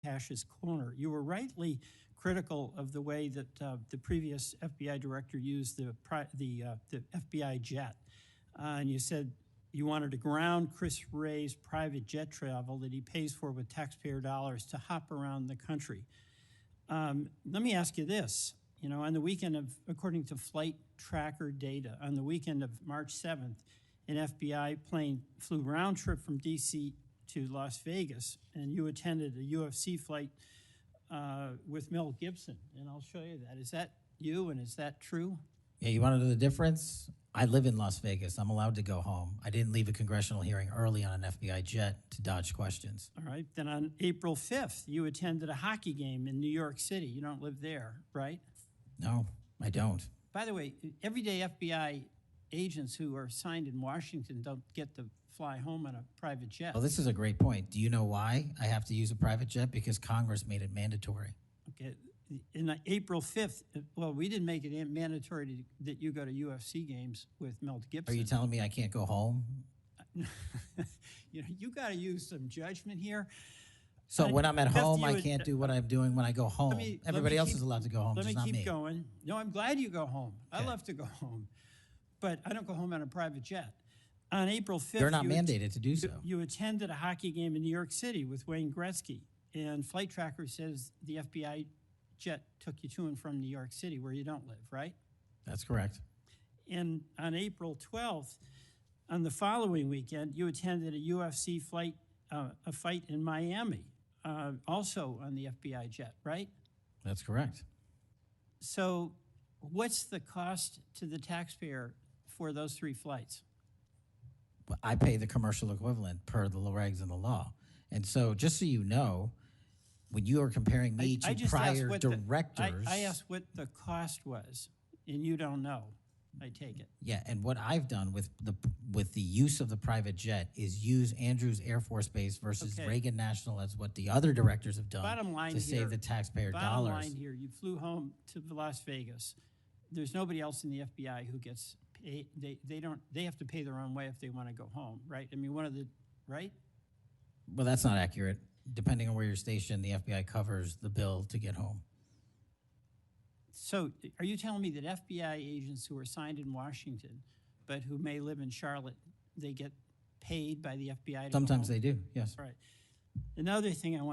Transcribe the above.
Kash's corner. You were rightly critical of the way that the previous FBI director used the FBI jet. And you said you wanted to ground Chris Wray's private jet travel that he pays for with taxpayer dollars to hop around the country. Let me ask you this. You know, on the weekend of, according to flight tracker data, on the weekend of March 7th, an FBI plane flew round trip from D.C. to Las Vegas, and you attended a UFC fight with Mel Gibson, and I'll show you that. Is that you, and is that true? Yeah, you want to know the difference? I live in Las Vegas. I'm allowed to go home. I didn't leave a congressional hearing early on an FBI jet to dodge questions. All right. Then on April 5th, you attended a hockey game in New York City. You don't live there, right? No, I don't. By the way, everyday FBI agents who are assigned in Washington don't get to fly home on a private jet. Well, this is a great point. Do you know why I have to use a private jet? Because Congress made it mandatory. Okay. In April 5th, well, we didn't make it mandatory that you go to UFC games with Mel Gibson. Are you telling me I can't go home? You know, you got to use some judgment here. So when I'm at home, I can't do what I'm doing when I go home. Everybody else is allowed to go home, just not me. Let me keep going. No, I'm glad you go home. Okay. I love to go home. But I don't go home on a private jet. On April 5th, they're not mandated to do so. You attended a hockey game in New York City with Wayne Gretzky, and Flight Tracker says the FBI jet took you to and from New York City, where you don't live, right? That's correct. And on April 12th, on the following weekend, you attended a UFC fight in Miami, also on the FBI jet, right? That's correct. So what's the cost to the taxpayer for those 3 flights? I pay the commercial equivalent per the regs and the law. And so just so you know, when you are comparing me to prior directors... I asked what the cost was, and you don't know, I take it. Yeah, and what I've done with the use of the private jet is use Andrews Air Force Base versus Reagan National as what the other directors have done to save the taxpayer dollars. Bottom line here, you flew home to Las Vegas. There's nobody else in the FBI who gets paid. They have to pay their own way if they want to go home, right? I mean, right? Well, that's not accurate. Depending on where you're stationed, the FBI covers the bill to get home. So are you telling me that FBI agents who are assigned in Washington, but who may live in Charlotte, they get paid by the FBI to Sometimes they do, yes. Right. Another thing I want